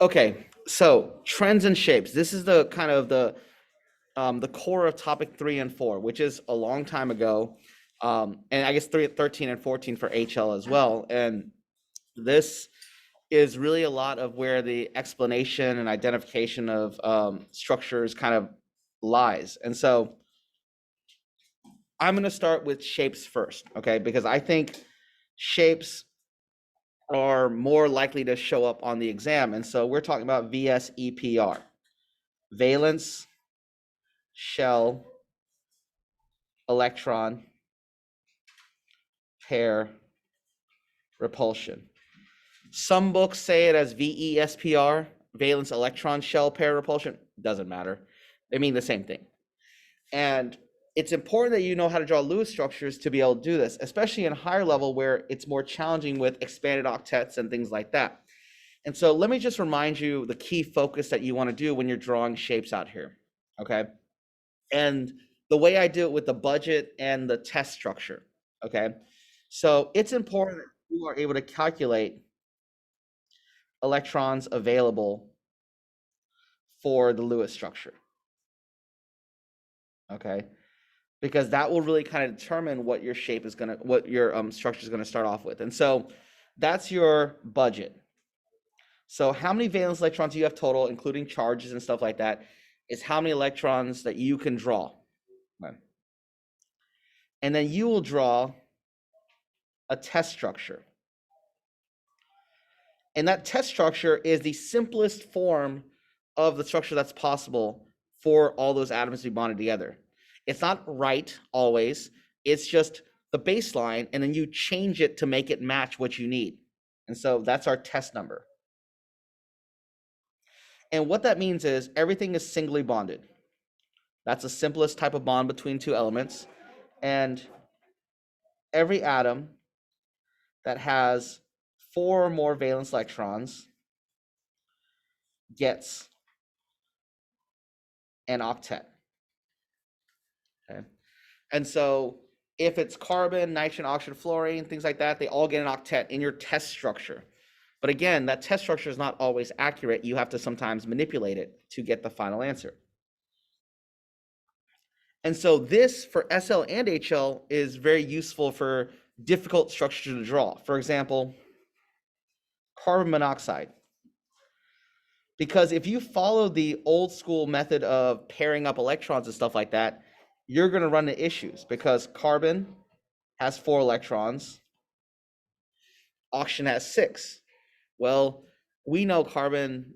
Okay, so trends and shapes. This is the kind of the core of topic 3 and 4, which is a long time ago, and I guess 13 and 14 for HL as well. And this is really a lot of where the explanation and identification of structures kind of lies. And so I'm going to start with shapes first, okay? Because I think shapes are more likely to show up on the exam. And so we're talking about VSEPR, valence, shell, electron, pair, repulsion. Some books say it as VESPR, valence electron shell pair repulsion. Doesn't matter. They mean the same thing. And it's important that you know how to draw Lewis structures to be able to do this, especially in higher level where it's more challenging with expanded octets and things like that. And so let me just remind you the key focus that you want to do when you're drawing shapes out here, okay? And the way I do it with the budget and the test structure, okay? So it's important that you are able to calculate electrons available for the Lewis structure, okay? Because that will really kind of determine what your shape is gonna, what your structure is gonna start off with. And so that's your budget. So how many valence electrons you have total, including charges and stuff like that, is how many electrons that you can draw. Okay. And then you will draw a test structure. And that test structure is the simplest form of the structure that's possible for all those atoms to be bonded together. It's not right always. It's just the baseline, and then you change it to make it match what you need. And so that's our test number. And what that means is everything is singly bonded. That's the simplest type of bond between two elements. And every atom that has 4 or more valence electrons gets an octet. Okay. And so if it's carbon, nitrogen, oxygen, fluorine, things like that, they all get an octet in your test structure. But again, that test structure is not always accurate. You have to sometimes manipulate it to get the final answer. And so this for SL and HL is very useful for difficult structures to draw. For example, carbon monoxide. Because if you follow the old school method of pairing up electrons and stuff like that, you're going to run into issues because carbon has 4 electrons, oxygen has 6. Well, we know carbon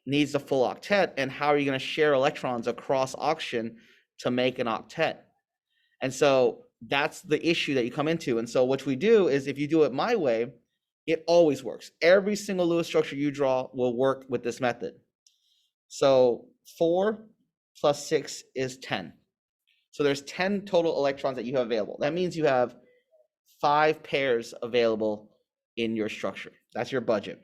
needs a full octet, and how are you going to share electrons across oxygen to make an octet? And so that's the issue that you come into. And so what we do is if you do it my way, it always works. Every single Lewis structure you draw will work with this method. So 4 plus 6 is 10. So there's 10 total electrons that you have available. That means you have 5 pairs available in your structure. That's your budget.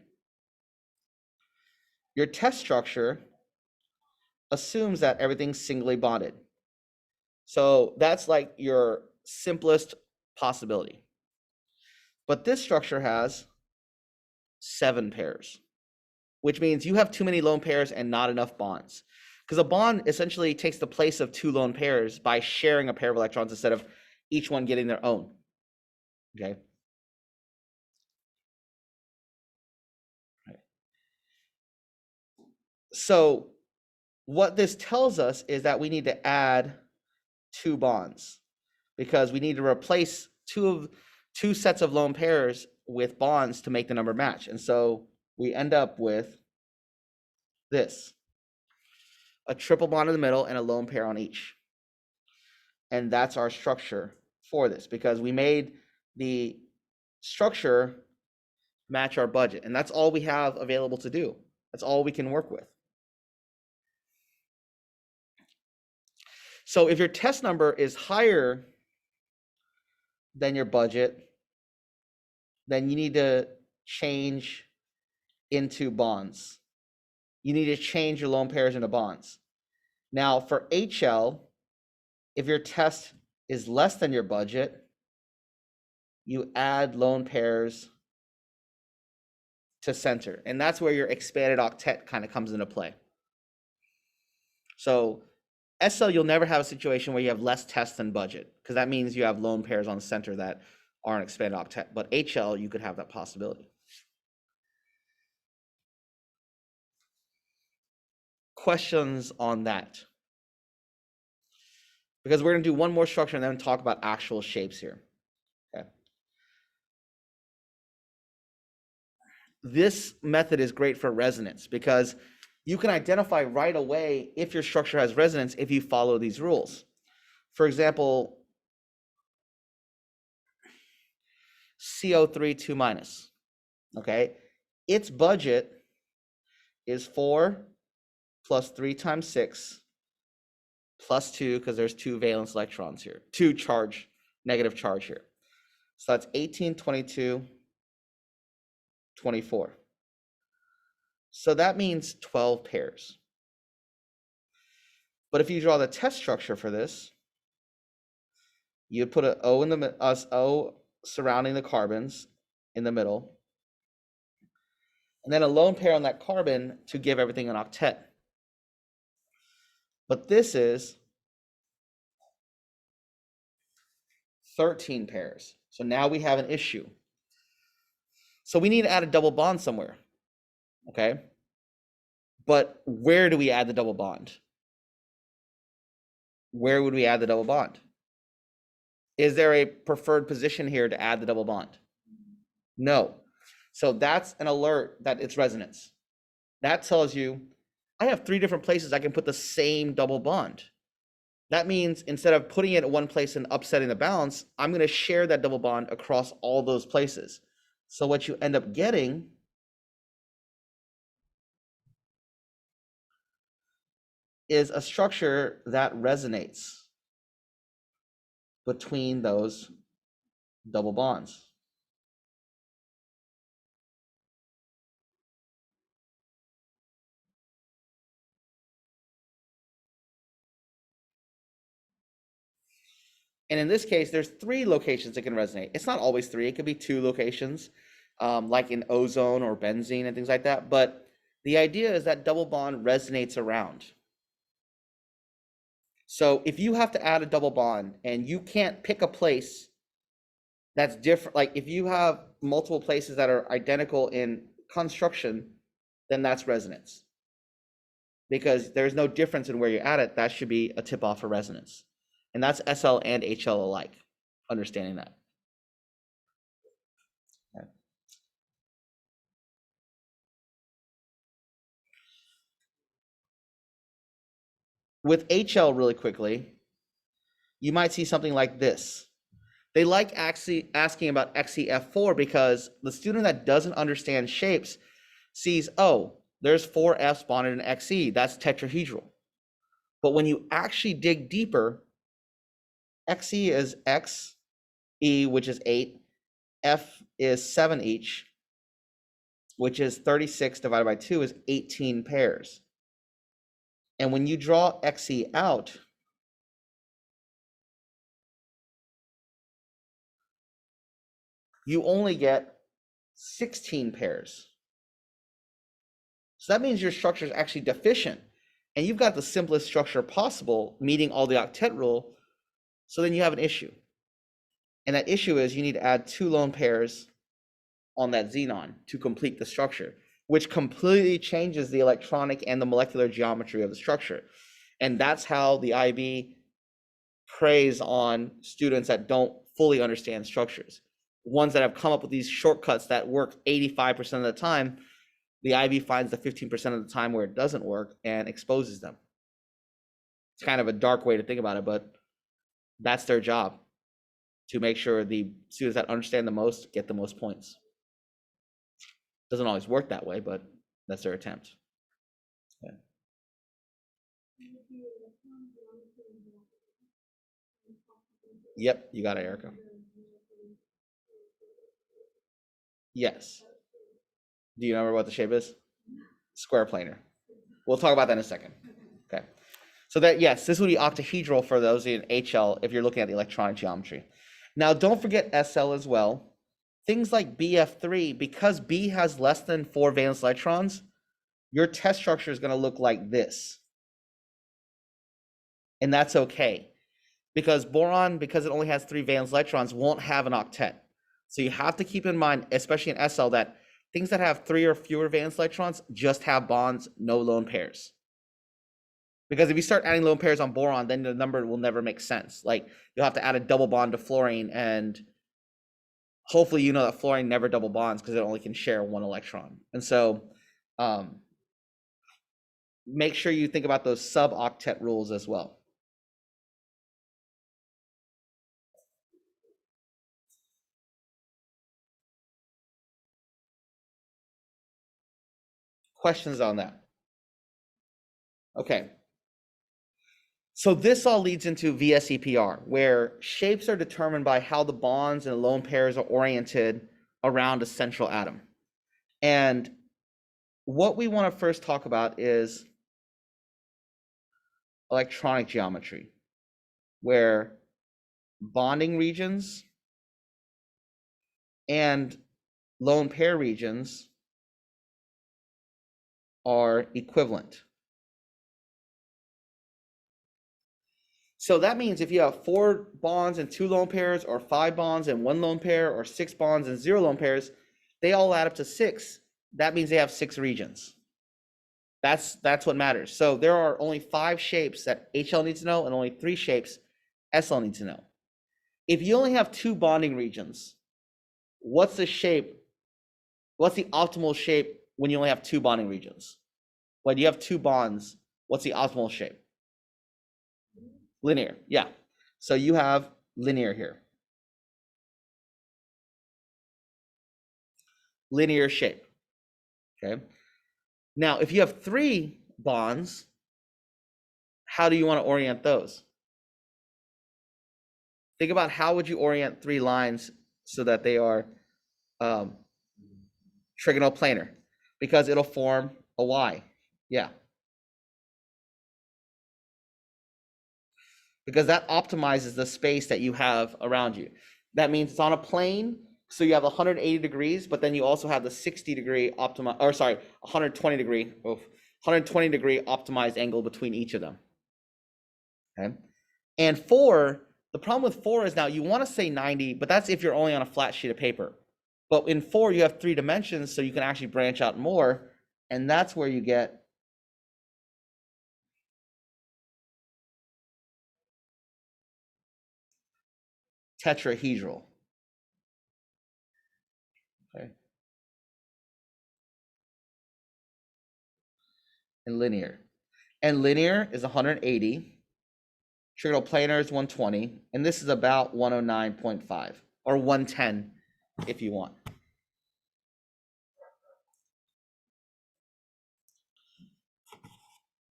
Your test structure assumes that everything's singly bonded. So that's like your simplest possibility. But this structure has 7 pairs, which means you have too many lone pairs and not enough bonds. Because a bond essentially takes the place of 2 lone pairs by sharing a pair of electrons instead of each one getting their own. Okay. So what this tells us is that we need to add 2 bonds because we need to replace two sets of lone pairs with bonds to make the number match. And so we end up with this, a triple bond in the middle and a lone pair on each. And that's our structure for this because we made the structure match our budget. And that's all we have available to do. That's all we can work with. So if your test number is higher than your budget, then you need to change into bonds. You need to change your lone pairs into bonds. Now for HL, if your test is less than your budget, you add lone pairs to center. And that's where your expanded octet kind of comes into play. So SL, you'll never have a situation where you have less tests than budget, because that means you have lone pairs on the center that aren't expanded octet. But HL, you could have that possibility. Questions on that? Because we're going to do one more structure and then talk about actual shapes here. Okay. This method is great for resonance because you can identify right away if your structure has resonance if you follow these rules. For example, CO3 2 minus, okay? Its budget is 4 plus 3 times 6 plus 2, because there's 2 valence electrons here, 2 charge, negative charge here. So that's 18, 22, 24. So that means 12 pairs. But if you draw the test structure for this, you put an O in the O surrounding the carbons in the middle, and then a lone pair on that carbon to give everything an octet. But this is 13 pairs. So now we have an issue. So we need to add a double bond somewhere, okay? But where do we add the double bond? Where would we add the double bond? Is there a preferred position here to add the double bond? No. So that's an alert that it's resonance. That tells you, I have 3 different places I can put the same double bond. That means instead of putting it at one place and upsetting the balance, I'm going to share that double bond across all those places. So what you end up getting is a structure that resonates between those double bonds. And in this case, there's 3 locations that can resonate. It's not always 3, it could be 2 locations, like in ozone or benzene and things like that. But the idea is that double bond resonates around. So if you have to add a double bond and you can't pick a place that's different, like if you have multiple places that are identical in construction, then that's resonance. Because there's no difference in where you add it, that should be a tip off for resonance. And that's SL and HL alike, understanding that. Okay. With HL really quickly, you might see something like this. They like actually asking about XeF4 because the student that doesn't understand shapes sees, oh, there's 4 F's bonded in Xe, that's tetrahedral. But when you actually dig deeper, Xe is X, E, which is 8, F is 7 each, which is 36 divided by 2 is 18 pairs. And when you draw Xe out, you only get 16 pairs. So that means your structure is actually deficient. And you've got the simplest structure possible, meeting all the octet rule. So then you have an issue. And that issue is you need to add 2 lone pairs on that xenon to complete the structure, which completely changes the electronic and the molecular geometry of the structure. And that's how the IB preys on students that don't fully understand structures. Ones that have come up with these shortcuts that work 85% of the time, the IB finds the 15% of the time where it doesn't work and exposes them. It's kind of a dark way to think about it, but that's their job, to make sure the students that understand the most get the most points. Doesn't always work that way, but that's their attempt. Okay. Yep, you got it, Erica. Yes. Do you remember what the shape is? Square planar. We'll talk about that in a second. Okay. So that, yes, this would be octahedral for those in HL if you're looking at the electronic geometry. Now, don't forget SL as well. things like BF3, because B has less than 4 valence electrons, your test structure is going to look like this. And that's okay. Because boron, because it only has 3 valence electrons, won't have an octet. So you have to keep in mind, especially in SL, that things that have 3 or fewer valence electrons just have bonds, no lone pairs. Because if you start adding lone pairs on boron, then the number will never make sense. Like, you'll have to add a double bond to fluorine, and hopefully you know that fluorine never double bonds because it only can share 1 electron. And so make sure you think about those sub-octet rules as well. Questions on that? Okay. So this all leads into VSEPR, where shapes are determined by how the bonds and lone pairs are oriented around a central atom. And what we want to first talk about is electronic geometry, where bonding regions and lone pair regions are equivalent. So that means if you have 4 bonds and 2 lone pairs, or 5 bonds and 1 lone pair, or 6 bonds and 0 lone pairs, they all add up to 6. That means they have 6 regions. That's what matters. So there are only 5 shapes that HL needs to know, and only 3 shapes SL needs to know. If you only have 2 bonding regions, what's the shape? What's the optimal shape when you only have 2 bonding regions? When you have 2 bonds, what's the optimal shape? Linear, yeah. So you have linear here. Linear shape, okay? Now, if you have 3 bonds, how do you want to orient those? Think about how would you orient 3 lines so that they are trigonal planar, because it'll form a Y, yeah. Because that optimizes the space that you have around you. That means it's on a plane, so you have 180 degrees, but then you also have the 60 degree 120 degree, 120 degree optimized angle between each of them. Okay. And 4, the problem with 4 is now you want to say 90, but that's if you're only on a flat sheet of paper. But in 4, you have 3 dimensions, so you can actually branch out more, and that's where you get tetrahedral. Okay. And linear. And linear is 180. Trigonal planar is 120. And this is about 109.5, or 110 if you want.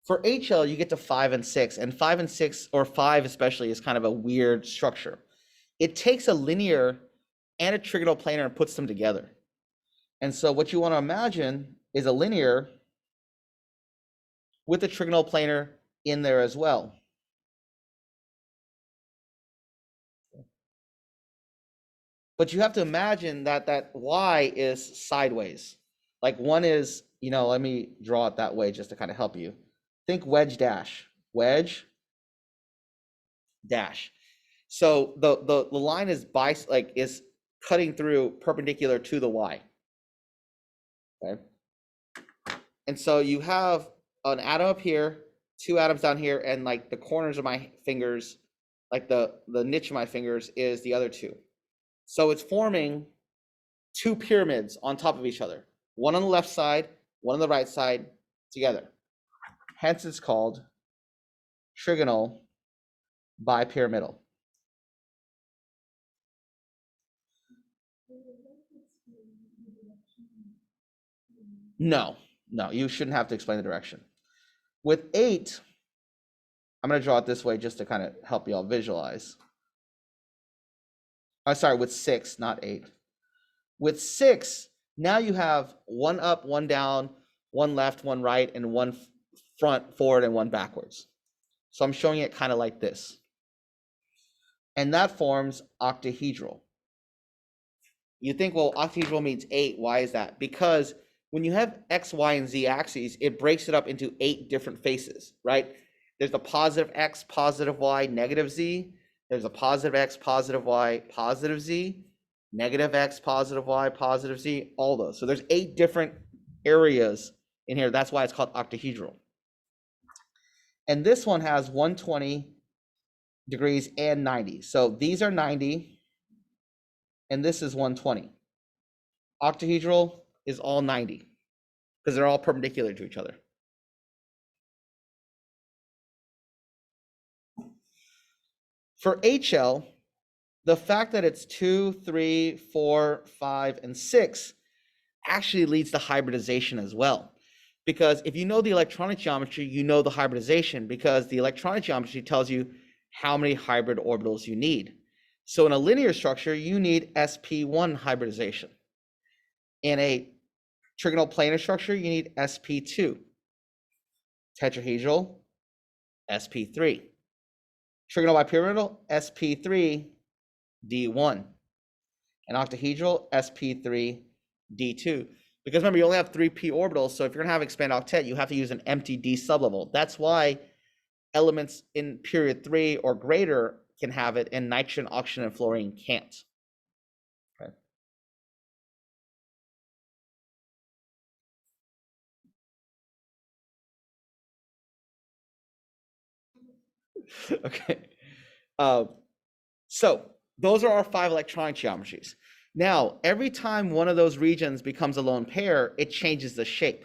For HL, you get to 5 and 6. And 5 and 6, or 5 especially, is kind of a weird structure. It takes a linear and a trigonal planar and puts them together. And so what you want to imagine is a linear with a trigonal planar in there as well. But you have to imagine that that Y is sideways. Like one is, let me draw it that way just to kind of help you. Think wedge dash, wedge dash. So the line is is cutting through perpendicular to the Y. Okay. And so you have an atom up here, 2 atoms down here, and like the corners of my fingers, like the niche of my fingers is the other 2. So it's forming 2 pyramids on top of each other. One on the left side, one on the right side, together. Hence it's called trigonal bipyramidal. No, you shouldn't have to explain the direction. With 8, I'm going to draw it this way just to kind of help you all visualize. Sorry, with 6, not 8. With 6, now you have 1 up, 1 down, 1 left, 1 right, and 1 front, forward, and 1 backwards. So I'm showing it kind of like this. And that forms octahedral. You think, well, octahedral means 8. Why is that? Because when you have x, y, and z axes, it breaks it up into 8 different faces, right? There's a positive x, positive y, negative z. There's a positive x, positive y, positive z, negative x, positive y, positive z, all those. So there's 8 different areas in here. That's why it's called octahedral. And this one has 120 degrees and 90. So these are 90, and this is 120. Octahedral is all 90 because they're all perpendicular to each other. For HL, the fact that it's 2, 3, 4, 5, and 6 actually leads to hybridization as well. Because if you know the electronic geometry, you know the hybridization, because the electronic geometry tells you how many hybrid orbitals you need. So in a linear structure, you need sp1 hybridization. In a trigonal planar structure, you need sp2. Tetrahedral, sp3. Trigonal bipyramidal, sp3, d1. And octahedral, sp3, d2. Because remember, you only have 3 p orbitals, so if you're going to have expand octet, you have to use an empty d sublevel. That's why elements in period 3 or greater can have it, and nitrogen, oxygen, and fluorine can't. Okay. Okay. So those are our 5 electronic geometries. Now, every time one of those regions becomes a lone pair, it changes the shape.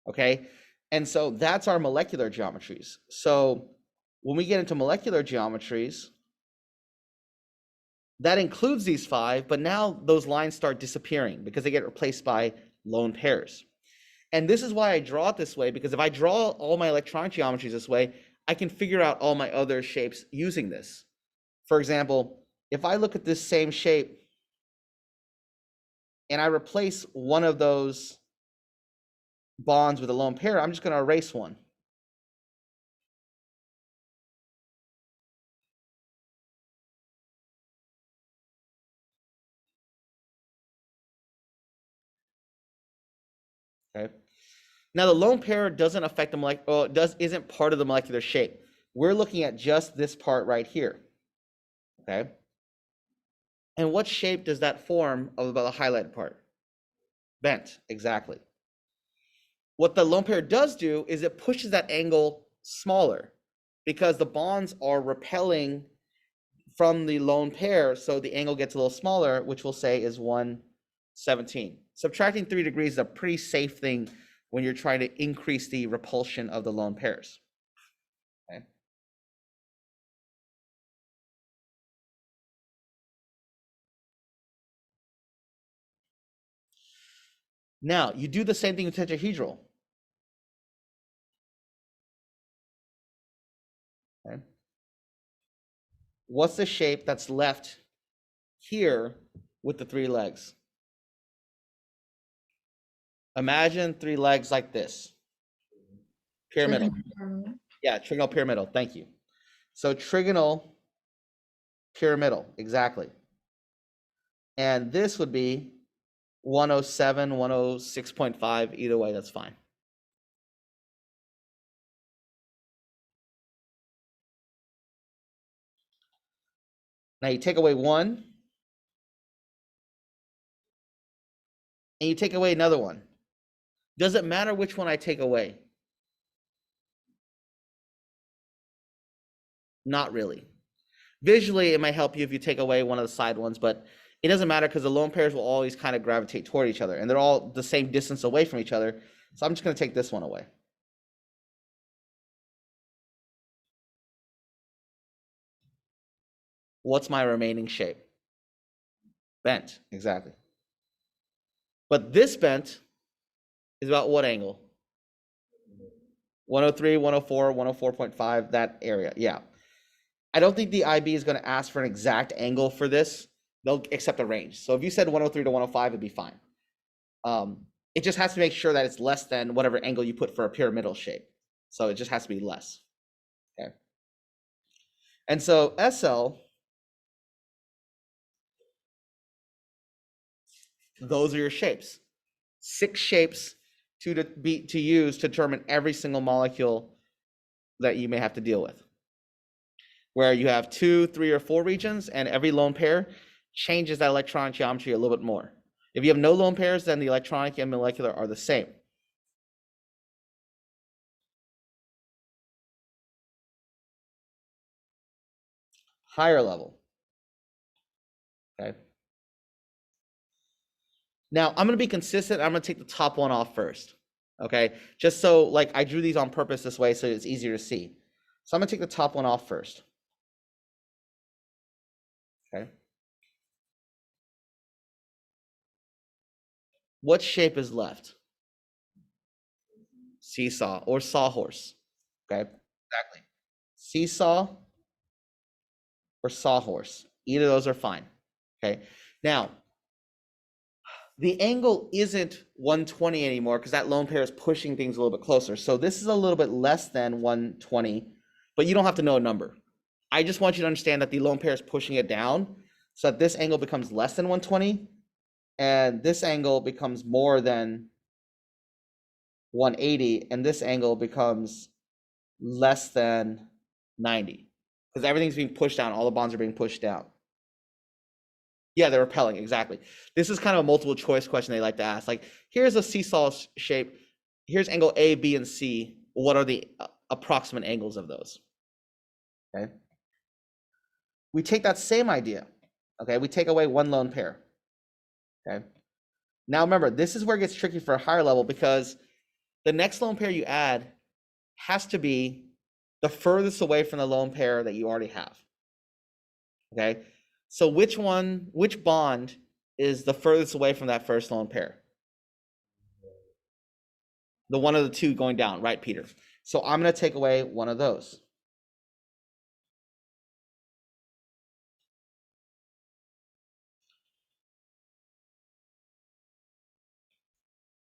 Okay. And so that's our molecular geometries. So when we get into molecular geometries, that includes these 5, but now those lines start disappearing because they get replaced by lone pairs. And this is why I draw it this way, because if I draw all my electronic geometries this way, I can figure out all my other shapes using this. For example, if I look at this same shape and I replace one of those bonds with a lone pair, I'm just going to erase one. Okay. Now the lone pair doesn't affect the molecular, isn't part of the molecular shape. We're looking at just this part right here. Okay. And what shape does that form of the highlighted part? Bent, exactly. What the lone pair does do is it pushes that angle smaller because the bonds are repelling from the lone pair, so the angle gets a little smaller, which we'll say is 117. Subtracting 3 degrees is a pretty safe thing when you're trying to increase the repulsion of the lone pairs. Okay. Now, you do the same thing with tetrahedral. Okay. What's the shape that's left here with the 3 legs? Imagine 3 legs like this. Pyramidal. Yeah, trigonal pyramidal. Thank you. So trigonal pyramidal, exactly. And this would be 107, 106.5. Either way, that's fine. Now you take away one, and you take away another one. Does it matter which one I take away? Not really. Visually, it might help you if you take away one of the side ones, but it doesn't matter because the lone pairs will always kind of gravitate toward each other, and they're all the same distance away from each other. So I'm just going to take this one away. What's my remaining shape? Bent, exactly. But this bent is about what angle? 103, 104, 104.5, that area. Yeah. I don't think the IB is going to ask for an exact angle for this. They'll accept a range. So if you said 103 to 105, it'd be fine. It just has to make sure that it's less than whatever angle you put for a pyramidal shape. So it just has to be less. Okay. And so SL Those are your shapes. 6 shapes to use to determine every single molecule that you may have to deal with. Where you have 2, 3, or 4 regions, and every lone pair changes that electronic geometry a little bit more. If you have no lone pairs, then the electronic and molecular are the same. Higher level. Okay. Now I'm going to be consistent. I'm going to take the top one off first. Okay. Just so like I drew these on purpose this way so it's easier to see. So I'm going to take the top one off first. Okay. What shape is left? Seesaw or sawhorse. Okay. Exactly. Seesaw or sawhorse. Either of those are fine. Okay. Now, the angle isn't 120 anymore because that lone pair is pushing things a little bit closer. So this is a little bit less than 120, but you don't have to know a number. I just want you to understand that the lone pair is pushing it down so that this angle becomes less than 120 and this angle becomes more than 180 and this angle becomes less than 90 because everything's being pushed down. All the bonds are being pushed down. Yeah, they're repelling, exactly. This is kind of a multiple choice question they like to ask. Like, here's a seesaw shape. Here's angle A, B, and C. What are the approximate angles of those? Okay. We take that same idea. Okay, we take away one lone pair. Okay. Now remember, this is where it gets tricky for a higher level because the next lone pair you add has to be the furthest away from the lone pair that you already have. Okay. So which bond is the furthest away from that first lone pair? The one of the two going down, right, Peter? So I'm going to take away one of those.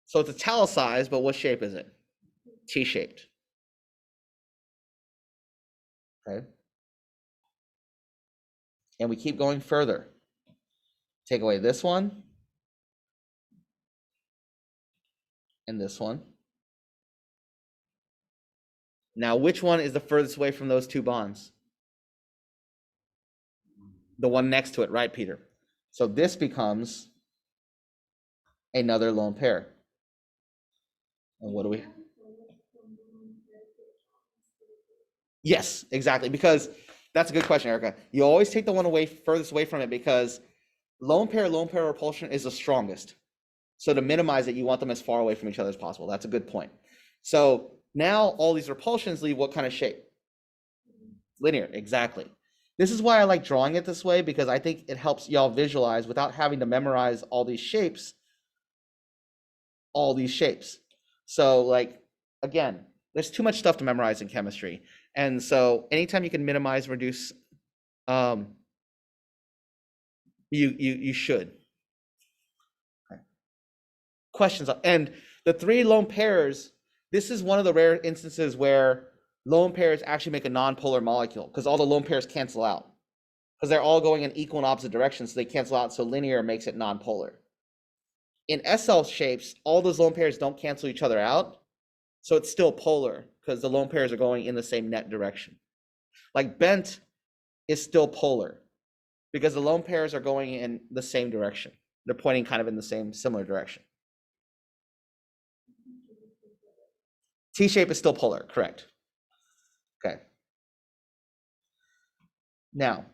So it's italicized, but what shape is it? T-shaped. Okay. And we keep going further. Take away this one and this one. Now, which one is the furthest away from those two bonds? The one next to it, right, Peter? So this becomes another lone pair. And what do we? Yes, exactly. Because that's a good question, Erica. You always take the one furthest away from it because lone pair repulsion is the strongest. So to minimize it, you want them as far away from each other as possible. That's a good point. So now all these repulsions leave what kind of shape? Linear, exactly. This is why I like drawing it this way because I think it helps y'all visualize without having to memorize all these shapes. So like, again, there's too much stuff to memorize in chemistry. And so anytime you can minimize, reduce, you should. Okay. Questions. And the 3 lone pairs, this is one of the rare instances where lone pairs actually make a nonpolar molecule because all the lone pairs cancel out because they're all going in equal and opposite directions. So they cancel out. So linear makes it nonpolar. In SL shapes, all those lone pairs don't cancel each other out. So it's still polar because the lone pairs are going in the same net direction. Like bent is still polar because the lone pairs are going in the same direction. They're pointing kind of in the same similar direction. T-shape is still polar, correct. Okay. Now,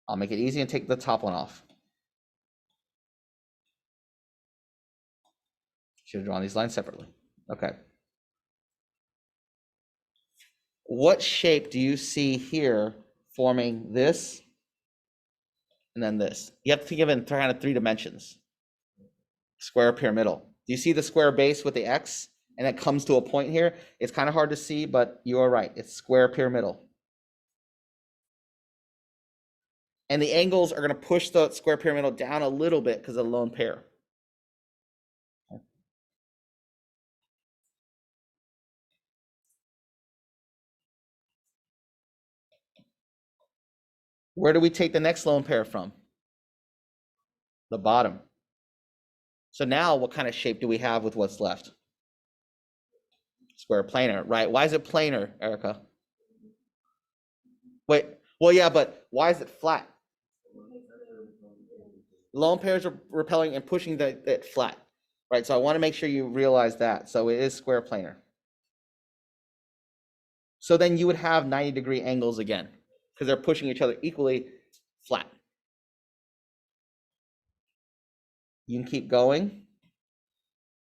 I'll make it easy and take the top one off. Should have drawn these lines separately. Okay. What shape do you see here forming this and then this? You have to think of it in kind of 3 dimensions. Square pyramidal. Do you see the square base with the X and it comes to a point here? It's kind of hard to see, but you are right. It's square pyramidal. And the angles are going to push the square pyramidal down a little bit because of the lone pair. Where do we take the next lone pair from? the bottom. So now what kind of shape do we have with what's left? Square planar, right? Why is it planar, Erica? Wait, well, yeah, but why is it flat? Lone pairs are repelling and pushing it flat, right? So I want to make sure you realize that. So it is square planar. So then you would have 90-degree angles again, because they're pushing each other equally flat. You can keep going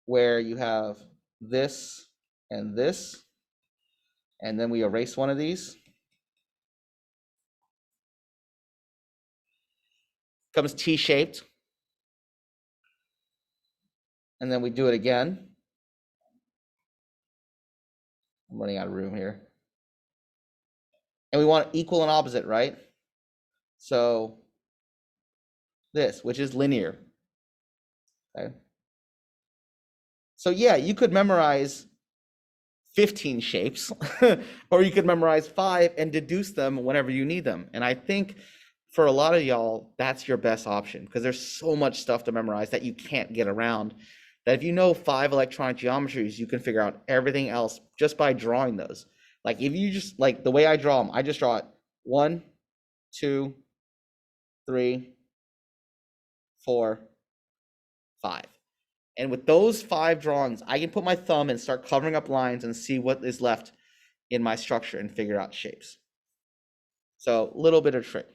where you have this, and then we erase one of these. Comes T-shaped. And then we do it again. I'm running out of room here. And we want equal and opposite, right? So this, which is linear. Okay. So yeah, you could memorize 15 shapes, or you could memorize 5 and deduce them whenever you need them. And I think for a lot of y'all, that's your best option, because there's so much stuff to memorize that you can't get around, that if you know 5 electronic geometries, you can figure out everything else just by drawing those. Like if you just, like the way I draw them, I just draw it 1, 2, 3, 4, 5. And with those 5 drawings, I can put my thumb and start covering up lines and see what is left in my structure and figure out shapes. So a little bit of trick.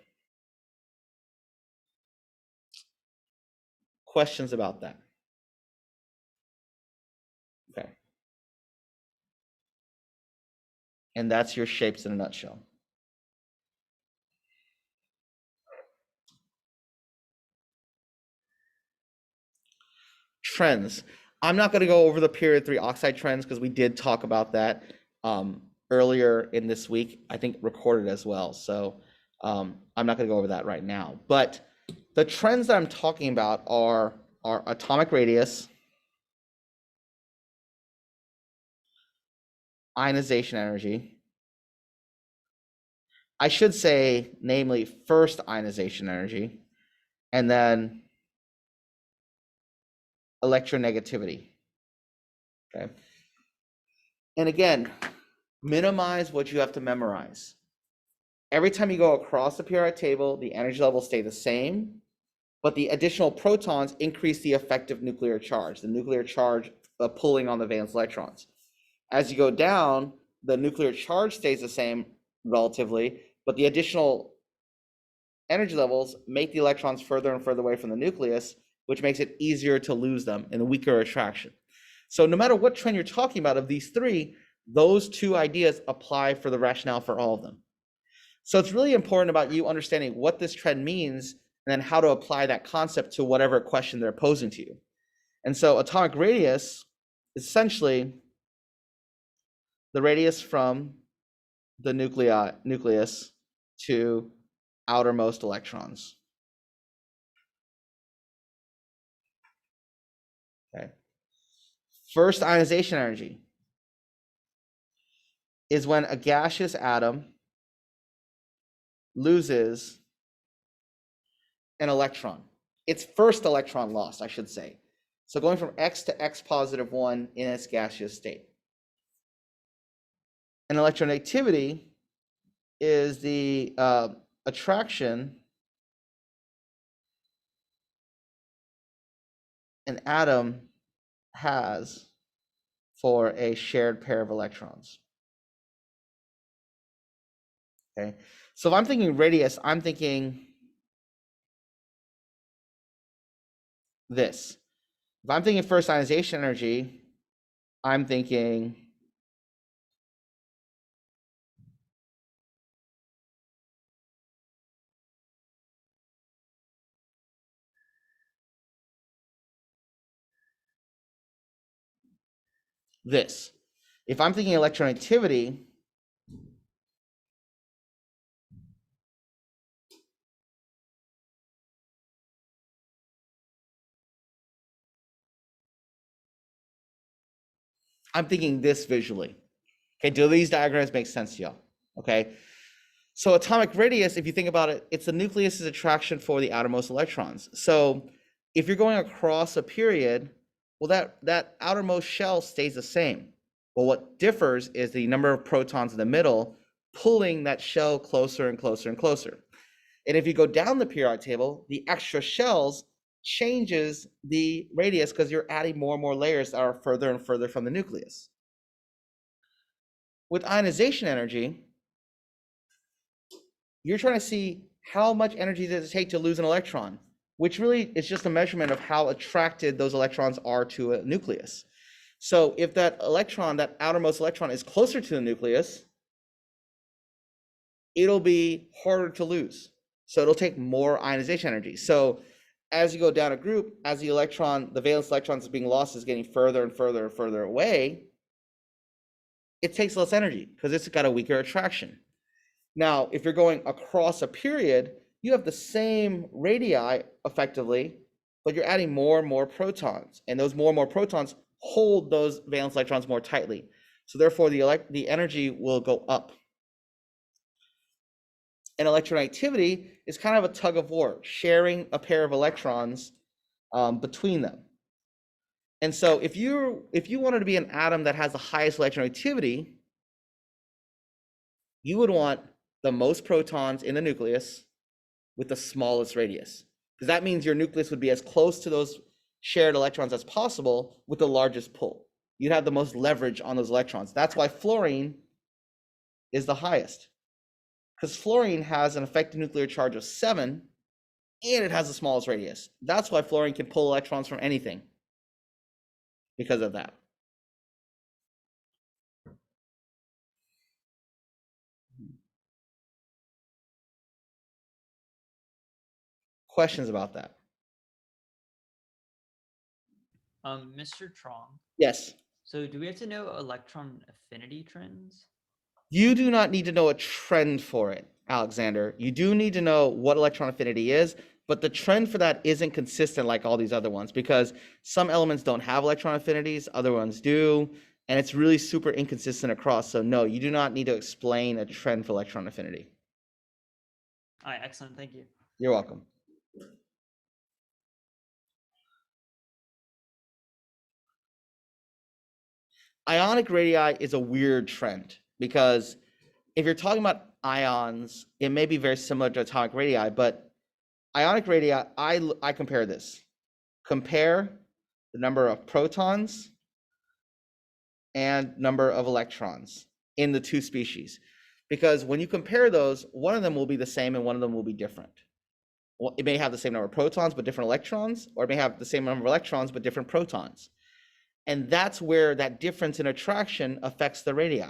Questions about that? Okay. And that's your shapes in a nutshell. Trends. I'm not going to go over the period 3 oxide trends because we did talk about that earlier in this week, I think recorded as well. So I'm not going to go over that right now. But the trends that I'm talking about are atomic radius, ionization energy. I should say, namely, first ionization energy, and then electronegativity. Okay. And again, minimize what you have to memorize. Every time you go across the periodic table, the energy levels stay the same, but the additional protons increase the effective nuclear charge, the nuclear charge pulling on the valence electrons. As you go down, the nuclear charge stays the same relatively, but the additional energy levels make the electrons further and further away from the nucleus, which makes it easier to lose them in a weaker attraction. So no matter what trend you're talking about of these 3, those 2 ideas apply for the rationale for all of them. So it's really important about you understanding what this trend means and then how to apply that concept to whatever question they're posing to you. And so atomic radius is essentially the radius from the nucleus to outermost electrons. Okay. First ionization energy is when a gaseous atom loses an electron. Its first electron lost, I should say. So going from X to X positive 1 in its gaseous state. And electronegativity is the attraction an atom has for a shared pair of electrons. Okay, so if I'm thinking radius, I'm thinking this. If I'm thinking first ionization energy, I'm thinking this. If I'm thinking electronegativity, I'm thinking this visually. Okay, do these diagrams make sense to y'all? Okay, so atomic radius, if you think about it, it's the nucleus's attraction for the outermost electrons. So If you're going across a period, well, that outermost shell stays the same. Well, what differs is the number of protons in the middle pulling that shell closer and closer and closer. And if you go down the periodic table, the extra shells changes the radius because you're adding more and more layers that are further and further from the nucleus. With ionization energy, you're trying to see how much energy does it take to lose an electron, which really is just a measurement of how attracted those electrons are to a nucleus. So if that electron, that outermost electron, is closer to the nucleus, it'll be harder to lose. So it'll take more ionization energy. So as you go down a group, as the electron, the valence electrons is being lost, is getting further and further and further away, it takes less energy because it's got a weaker attraction. Now, if you're going across a period, you have the same radii effectively, but you're adding more and more protons, and those more and more protons hold those valence electrons more tightly. So therefore, the energy will go up. And electronegativity is kind of a tug of war, sharing a pair of electrons between them. And so if you wanted to be an atom that has the highest electronegativity, you would want the most protons in the nucleus with the smallest radius, because that means your nucleus would be as close to those shared electrons as possible with the largest pull. You'd have the most leverage on those electrons. That's why fluorine is the highest, because fluorine has an effective nuclear charge of 7 and it has the smallest radius. That's why fluorine can pull electrons from anything, because of that. Questions about that? Mr. Trong, Yes. so do we have to know electron affinity trends? You do not need to know a trend for it, Alexander. You do need to know what electron affinity is, but the trend for that isn't consistent like all these other ones, because some elements don't have electron affinities, other ones do, and it's really super inconsistent across. So no, you do not need to explain a trend for electron affinity. All right, excellent, thank you. You're welcome. Ionic radii is a weird trend, because if you're talking about ions, it may be very similar to atomic radii, but ionic radii, I compare this. Compare the number of protons and number of electrons in the two species. Because when you compare those, one of them will be the same and one of them will be different. Well, it may have the same number of protons but different electrons, or it may have the same number of electrons but different protons. And that's where that difference in attraction affects the radii.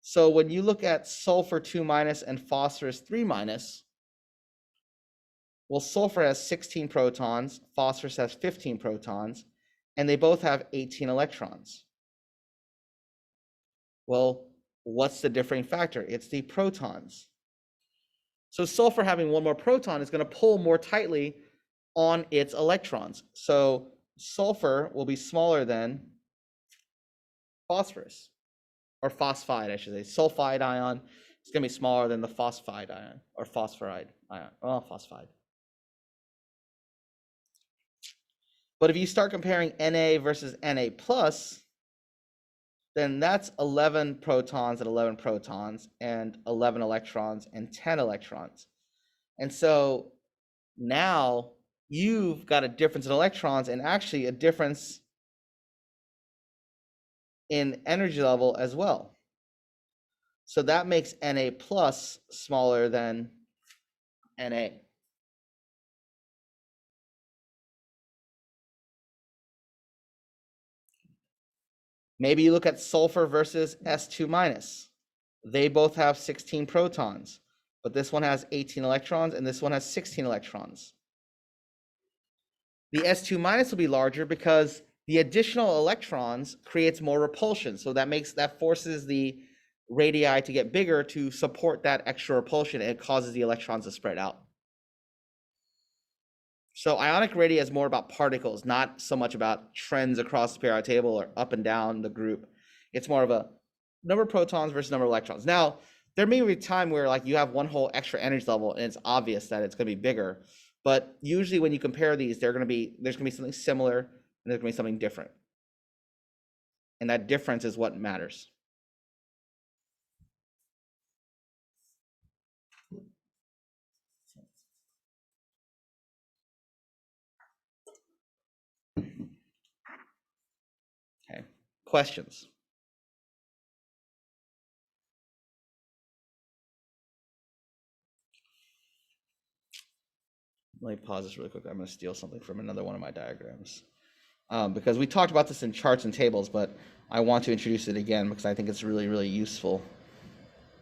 So when you look at sulfur 2- and phosphorus 3-, well, sulfur has 16 protons, phosphorus has 15 protons, and they both have 18 electrons. Well, what's the differing factor? It's the protons. So sulfur having one more proton is going to pull more tightly on its electrons. So sulfur will be smaller than phosphorus, or phosphide, I should say. Sulfide ion is going to be smaller than the phosphide ion, or phosphoride ion. Oh, phosphide. But if you start comparing Na versus Na plus, then that's 11 protons and 11 protons and 11 electrons and 10 electrons. And so now you've got a difference in electrons and actually a difference in energy level as well. So that makes Na plus smaller than Na. Maybe you look at sulfur versus S2-. They both have 16 protons, but this one has 18 electrons and this one has 16 electrons. The S2- will be larger because the additional electrons creates more repulsion. So that forces the radii to get bigger to support that extra repulsion, and it causes the electrons to spread out. So ionic radii is more about particles, not so much about trends across the periodic table or up and down the group. It's more of a number of protons versus number of electrons. Now, there may be a time where like you have one whole extra energy level and it's obvious that it's going to be bigger. But usually when you compare these, there's going to be something similar and there's going to be something different. And that difference is what matters. Okay. Questions? Let me pause this really quick. I'm going to steal something from another one of my diagrams. Because we talked about this in charts and tables, but I want to introduce it again because I think it's really, really useful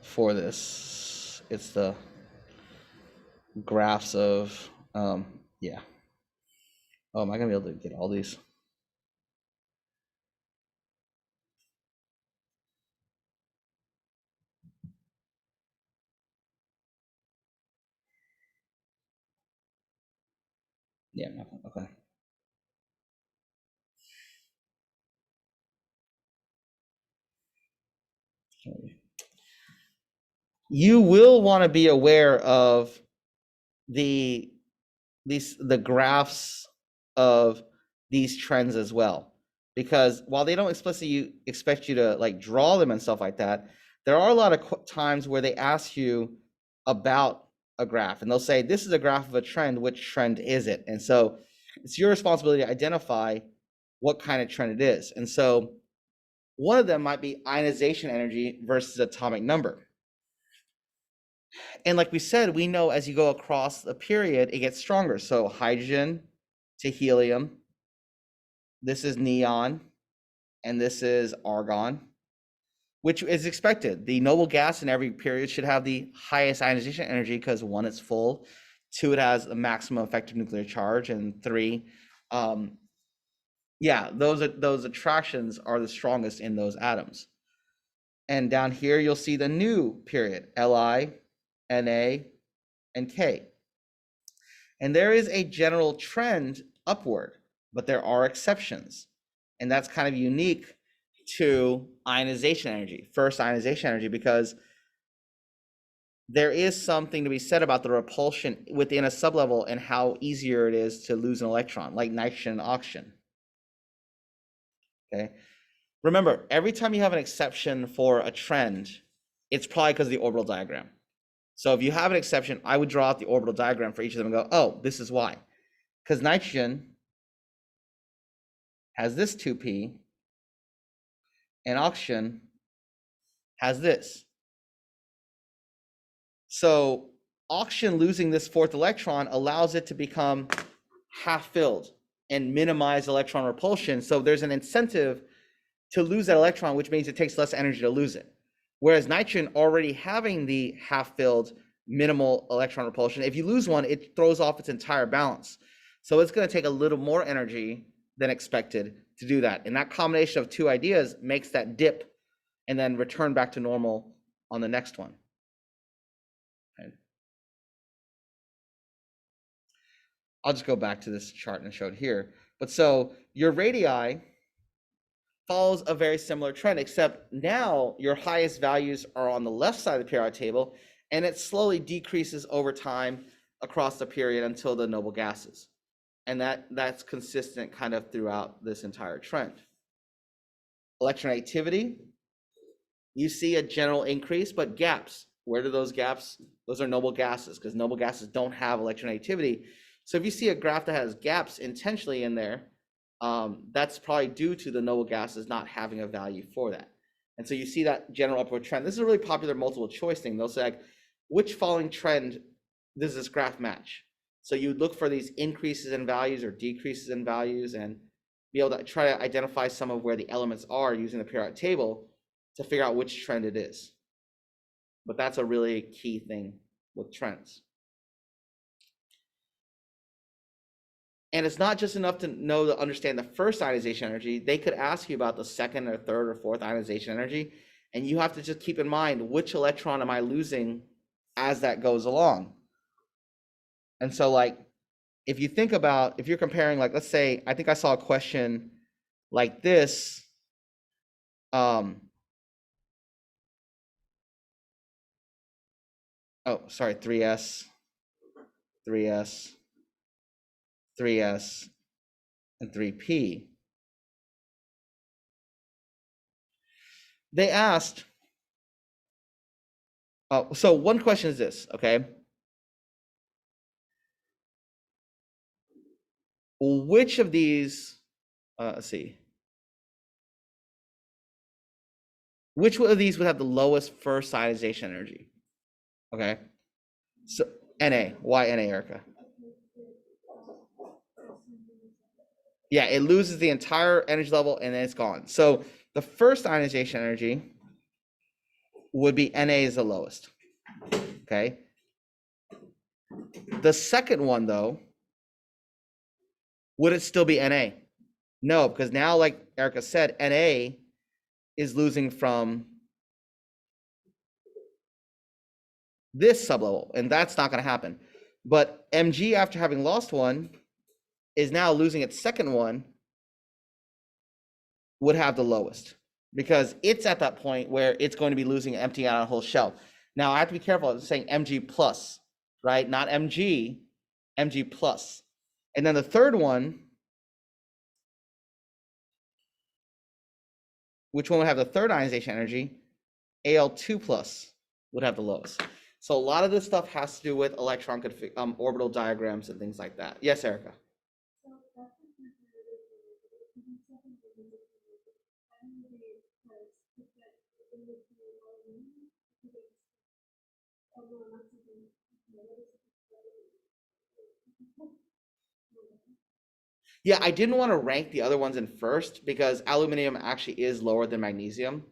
for this. It's the graphs of, yeah. Oh, am I going to be able to get all these? Yeah, okay. You will want to be aware of the graphs of these trends as well, because while they don't explicitly expect you to like draw them and stuff like that, there are a lot of times where they ask you about a graph and they'll say, this is a graph of a trend, which trend is it? And so it's your responsibility to identify what kind of trend it is. And so one of them might be ionization energy versus atomic number. And like we said, we know as you go across the period, it gets stronger. So hydrogen to helium, this is neon, and this is argon, which is expected. The noble gas in every period should have the highest ionization energy because 1, it's full, 2, it has the maximum effective nuclear charge, and 3, yeah, those attractions are the strongest in those atoms. And down here, you'll see the new period, Li, Na, and K. And there is a general trend upward, but there are exceptions. And that's kind of unique to ionization energy, first ionization energy, because there is something to be said about the repulsion within a sublevel and how easier it is to lose an electron, like nitrogen and oxygen. Okay. Remember, every time you have an exception for a trend, it's probably because of the orbital diagram. So if you have an exception, I would draw out the orbital diagram for each of them and go, oh, this is why. Because nitrogen has this 2p, and oxygen has this. So oxygen losing this 4th electron allows it to become half filled and minimize electron repulsion. So there's an incentive to lose that electron, which means it takes less energy to lose it. Whereas nitrogen already having the half filled minimal electron repulsion, if you lose one, it throws off its entire balance. So it's going to take a little more energy than expected to do that. And that combination of two ideas makes that dip and then return back to normal on the next one. Okay. I'll just go back to this chart and show it here. But so your radii follows a very similar trend, except now your highest values are on the left side of the periodic table, and it slowly decreases over time across the period until the noble gases. And that's consistent kind of throughout this entire trend. Electronegativity, you see a general increase, but gaps. Where do those gaps? Those are noble gases, because noble gases don't have electronegativity. So if you see a graph that has gaps intentionally in there, that's probably due to the noble gases not having a value for that. And so you see that general upward trend. This is a really popular multiple choice thing. They'll say, like, which following trend does this graph match? So you look for these increases in values or decreases in values and be able to try to identify some of where the elements are using the periodic table to figure out which trend it is. But that's a really key thing with trends. And it's not just enough to know to understand the first ionization energy. They could ask you about the second or third or fourth ionization energy, and you have to just keep in mind which electron am I losing as that goes along. And so, like, if you think about, if you're comparing, like, let's say, I think I saw a question like this. Oh, sorry, 3s, 3s, 3s, and 3p. They asked, so one question is this, okay? Which of these, let's see. Which one of these would have the lowest first ionization energy? Okay. So Na, why Na, Erica? Yeah, it loses the entire energy level and then it's gone. So the first ionization energy would be Na is the lowest. Okay. The second one though, would it still be Na? No, because now, like Erica said, Na is losing from this sublevel, and that's not going to happen. But Mg, after having lost one, is now losing its second one, would have the lowest, because it's at that point where it's going to be losing, emptying out a whole shell. Now I have to be careful. I'm saying Mg plus, right? Not Mg, Mg plus. And then the third one, which one would have the third ionization energy? Al2 plus would have the lowest. So a lot of this stuff has to do with electron orbital diagrams and things like that. Yes, Erica. Yeah, I didn't want to rank the other ones in first because aluminum actually is lower than magnesium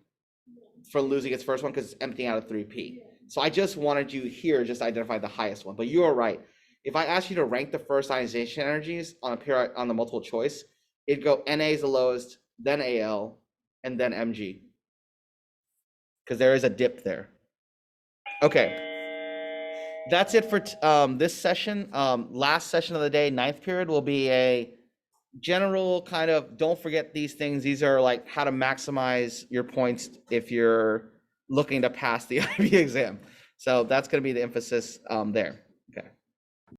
for losing its first one because it's emptying out of 3p. So I just wanted you here just to identify the highest one. But you are right. If I asked you to rank the first ionization energies on the multiple choice, it'd go Na is the lowest, then Al, and then Mg. Because there is a dip there. Okay. That's it for this session. Last session of the day, 9th period, will be a general kind of, don't forget these things. These are like how to maximize your points if you're looking to pass the IB exam. So that's going to be the emphasis there.